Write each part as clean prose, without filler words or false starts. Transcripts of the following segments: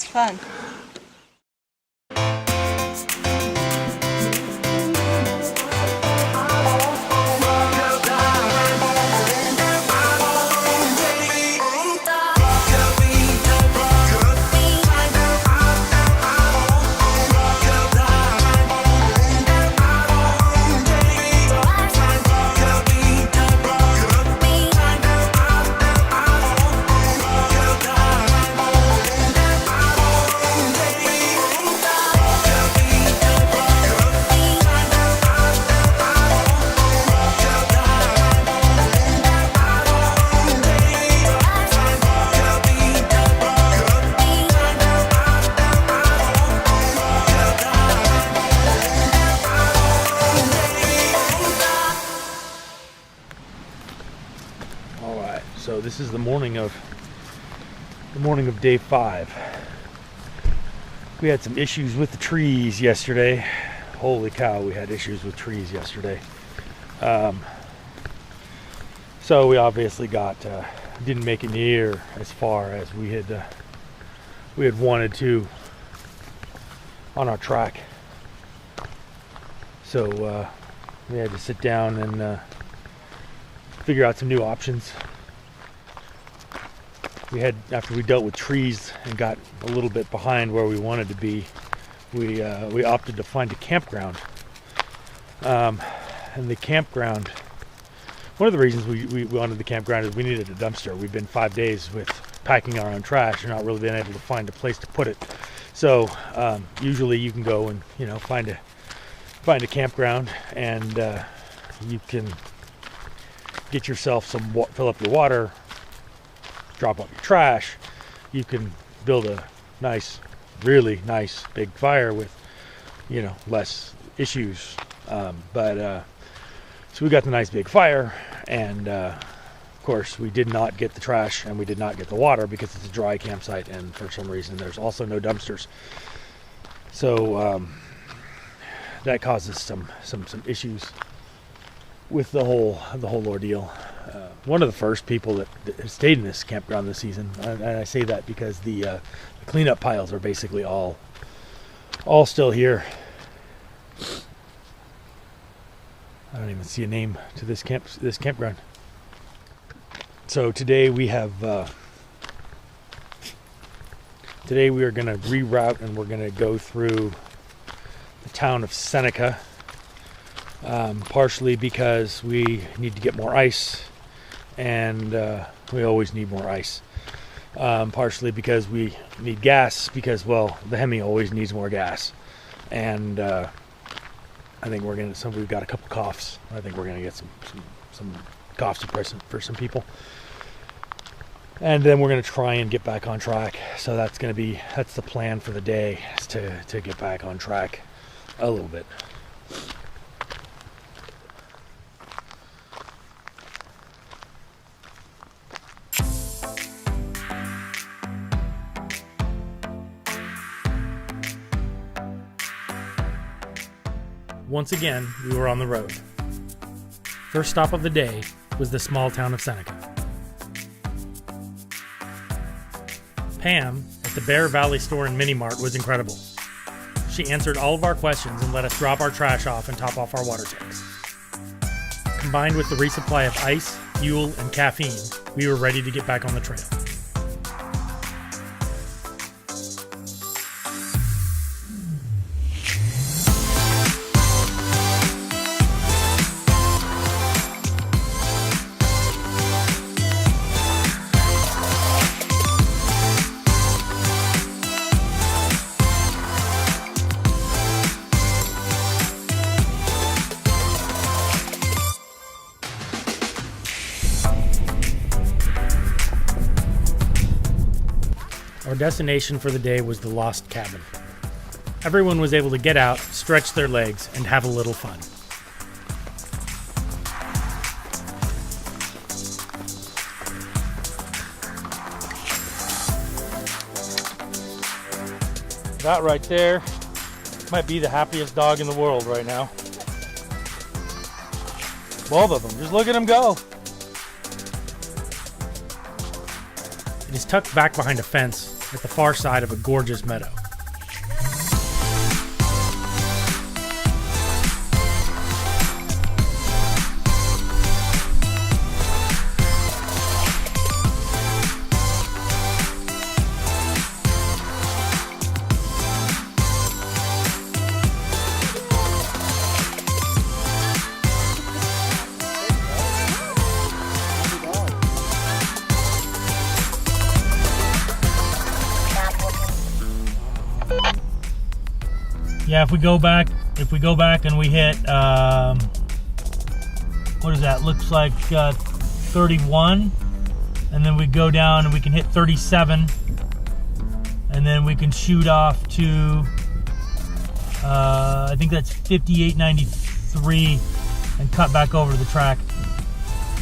fun. So this is the morning of day 5. We had some issues with the trees yesterday. Holy cow, we had issues with trees yesterday. So we obviously didn't make it near as far as we had wanted to on our track. So we had to sit down and figure out some new options. After we dealt with trees and got a little bit behind where we wanted to be, we opted to find a campground. And the campground, one of the reasons we wanted the campground is we needed a dumpster. We've been 5 days with packing our own trash and not really been able to find a place to put it. So usually you can go and find a campground and you can get yourself fill up your water, drop off your trash. You can build a really nice big fire with less issues, so we got the nice big fire, and of course we did not get the trash and we did not get the water because it's a dry campsite, and for some reason there's also no dumpsters, so that causes some issues with the whole ordeal. One of the first people that stayed in this campground this season, and I say that because the cleanup piles are basically all still here. I don't even see a name to this campground. So today we are going to reroute, and we're going to go through the town of Seneca. Partially because we need to get more ice, and we always need more ice. Partially because we need gas, because the Hemi always needs more gas. And I think we've got a couple coughs. I think we're gonna get some cough suppressant for some people. And then we're gonna try and get back on track. So that's the plan for the day, is to get back on track a little bit. Once again, we were on the road. First stop of the day was the small town of Seneca. Pam at the Bear Valley store and Mini Mart was incredible. She answered all of our questions and let us drop our trash off and top off our water tanks. Combined with the resupply of ice, fuel, and caffeine, we were ready to get back on the trail. Our destination for the day was the Lost Cabin. Everyone was able to get out, stretch their legs, and have a little fun. That right there might be the happiest dog in the world right now. Both of them. Just look at him go. It is tucked back behind a fence at the far side of a gorgeous meadow. Yeah, if we go back and we hit, what is that? Looks like 31, and then we go down and we can hit 37, and then we can shoot off to, I think that's 5893, and cut back over to the track.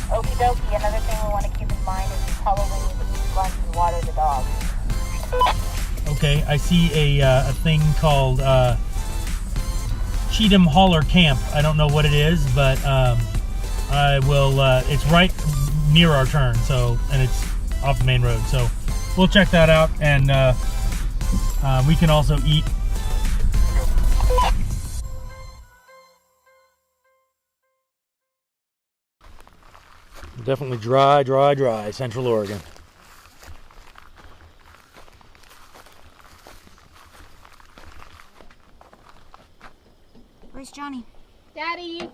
Okie dokie. Another thing we want to keep in mind is we probably need to eat lunch and water the dogs. Okay, I see a thing called Cheatham Holler Camp. I don't know what it is, but I will. It's right near our turn, so, and it's off the main road. So we'll check that out, and we can also eat. Definitely dry, Central Oregon. Where's Johnny? Daddy!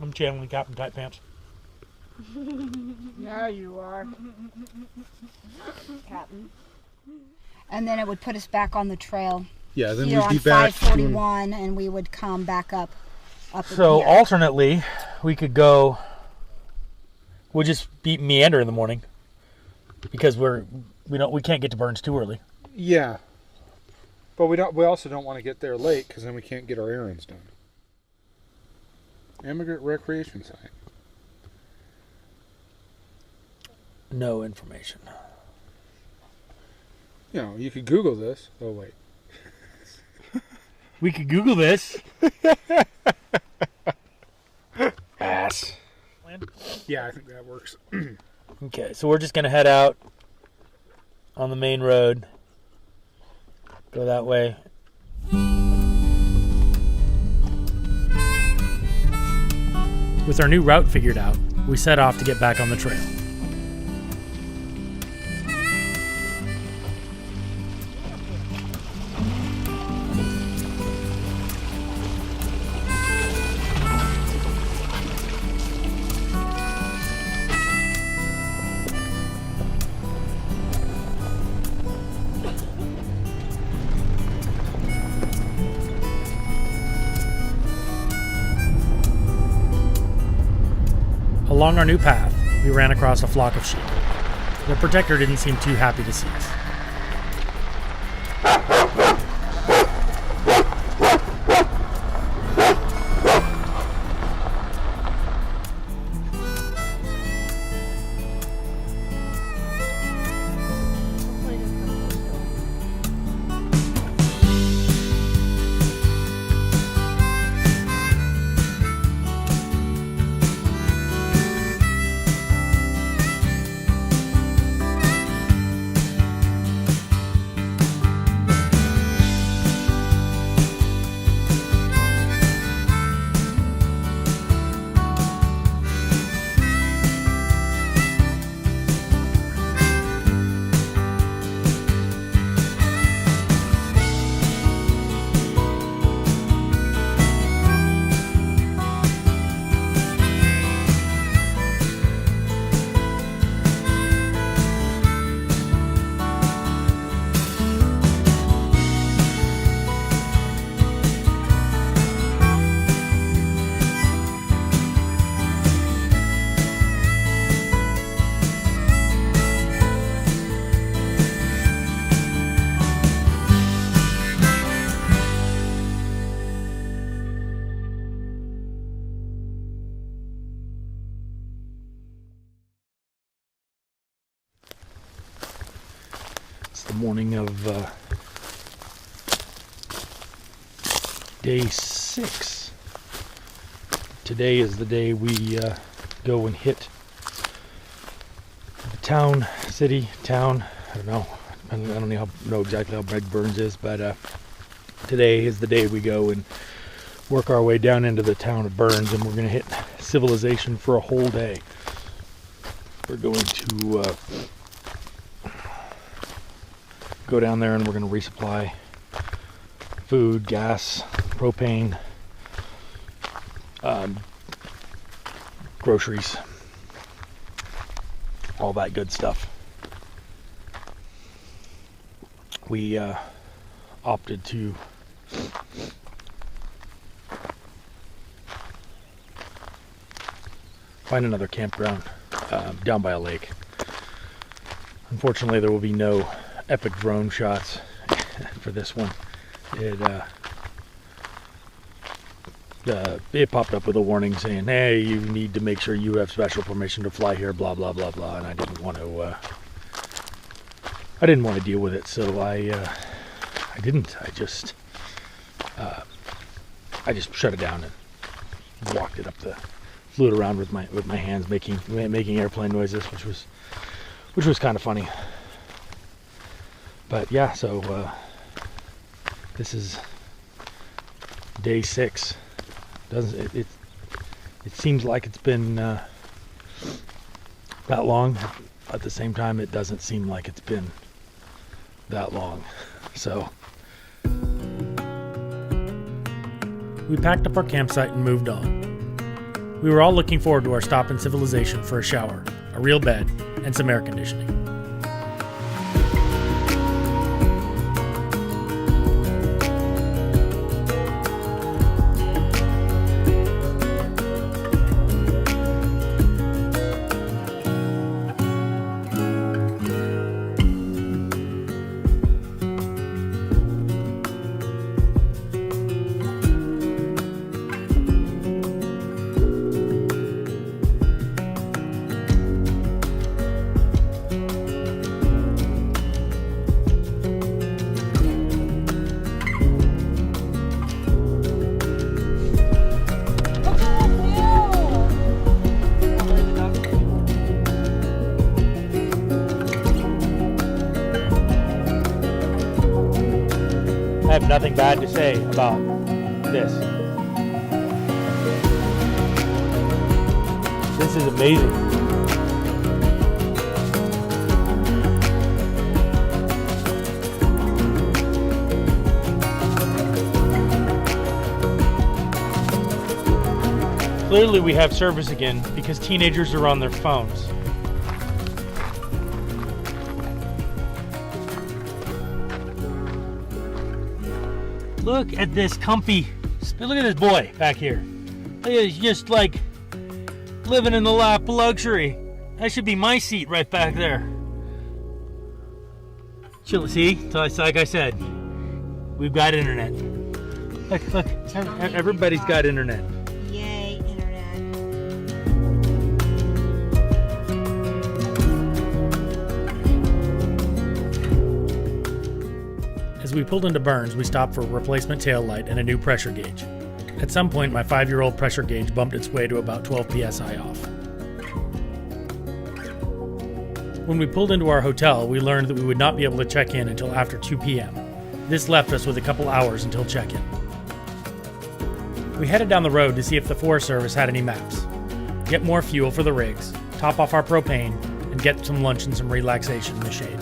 I'm channeling Captain Tight Pants. Yeah, you are. Captain. And then it would put us back on the trail. Yeah, then Here we'd be on back. 541, and we would come back up So here. alternately, we could go. We'll just meander in the morning because we can't get to Burns too early. Yeah, but we also don't want to get there late because then we can't get our errands done. Immigrant recreation site. No information. You know, you could Google this. Oh wait. We could Google this. Ass. Yeah, I think that works. Okay, so we're just gonna head out on the main road. Go that way. With our new route figured out, we set off to get back on the trail. Along our new path, we ran across a flock of sheep. The protector didn't seem too happy to see us. The morning of day 6 today is the day we go and hit the town, city, town. I don't know. I don't know exactly how big Burns is, but today is the day we go and work our way down into the town of Burns, and we're going to hit civilization for a whole day. We're going to go down there and we're going to resupply food, gas, propane, groceries, all that good stuff. We opted to find another campground down by a lake. Unfortunately, there will be no epic drone shots for this one. It popped up with a warning saying, "Hey, you need to make sure you have special permission to fly here," blah blah blah blah, and I didn't want to. I didn't want to deal with it, so I didn't. I just shut it down and walked it up flew it around with my hands, making airplane noises, which was kind of funny. But yeah, so this is day 6. It seems like it's been that long. At the same time, it doesn't seem like it's been that long. So we packed up our campsite and moved on. We were all looking forward to our stop in civilization for a shower, a real bed, and some air conditioning. I have nothing bad to say about this. This is amazing. Clearly we have service again because teenagers are on their phones. Look at this comfy, look at this boy back here. He's just like living in the lap of luxury. That should be my seat right back there. See, like I said, we've got internet. Look, everybody's got internet. Yay, internet. As we pulled into Burns, we stopped for a replacement tail light and a new pressure gauge. At some point, my 5-year-old pressure gauge bumped its way to about 12 psi off. When we pulled into our hotel, we learned that we would not be able to check in until after 2 p.m. This left us with a couple hours until check-in. We headed down the road to see if the Forest Service had any maps, get more fuel for the rigs, top off our propane, and get some lunch and some relaxation in the shade.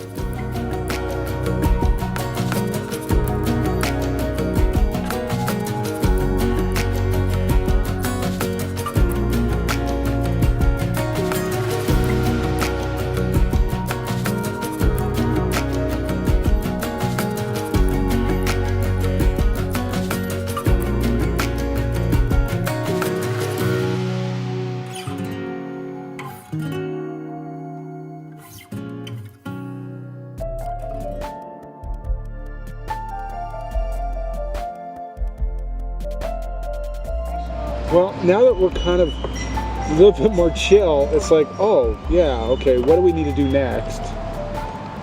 Well, now that we're kind of a little bit more chill, it's like, oh, yeah, okay, what do we need to do next?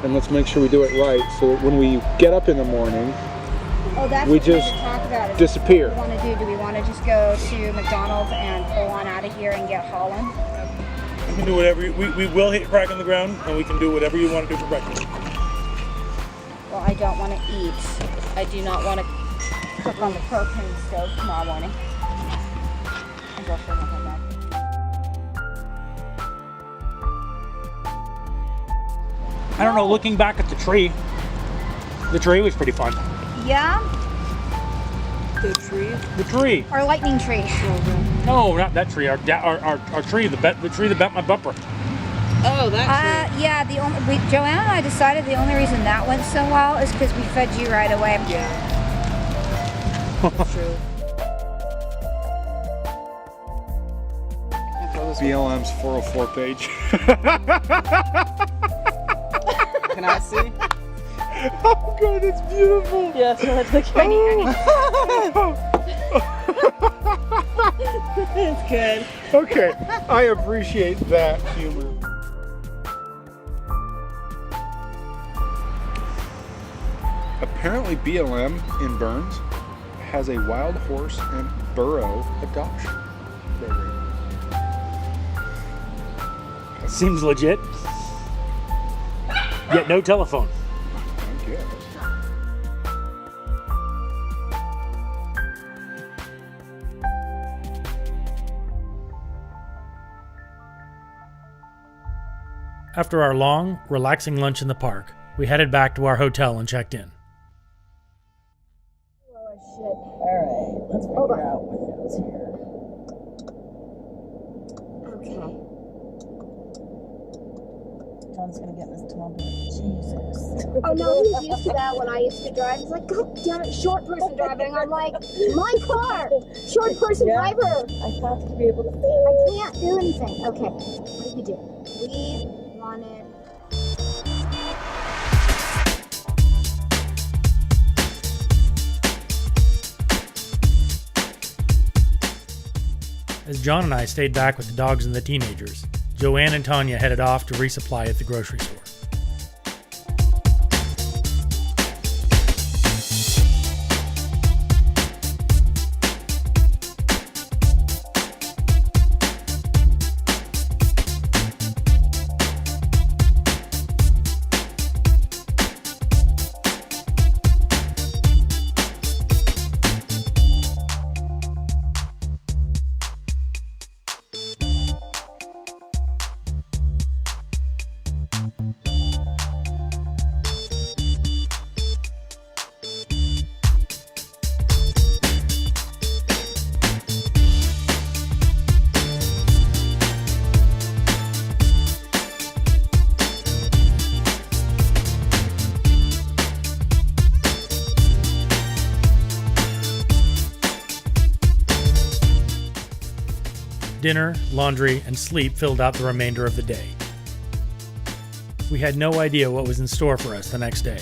And let's make sure we do it right so that when we get up in the morning, Oh, that's We what we need just to talk about. Is disappear. What do we want to do? Do we want to just go to McDonald's and pull on out of here and get Holland? You can do whatever. We will hit crack on the ground, and we can do whatever you want to do for breakfast. Well, I don't want to eat. I do not want to cook on the propane stove tomorrow morning. And go for nothing back. I don't know. Looking back at the tree was pretty fun. Yeah? The tree? The tree. Our lightning tree. No, not that tree. Our tree. The tree that bent my bumper. Oh, that tree. Yeah, Joanna and I decided the only reason that went so well is because we fed you right away. Yeah. That's true. BLM's 404 page. Can I see? Oh god, it's beautiful. Yes, that's like It's good. Okay, I appreciate that humor. Apparently BLM in Burns has a wild horse and burro adoption program. Seems legit. Yet no telephone. I guess. After our long, relaxing lunch in the park, we headed back to our hotel and checked in. Alright, let's figure out what goes here. Okay. John's gonna get in his tumble. Jesus. Oh no, he's used to that when I used to drive. He's like, God damn it, short person driving. I'm like, my car, short person driver. I have to be able to see. I can't do anything. Okay, what did we do? We wanted. As John and I stayed back with the dogs and the teenagers, Joanne and Tanya headed off to resupply at the grocery store. Dinner, laundry, and sleep filled out the remainder of the day. We had no idea what was in store for us the next day.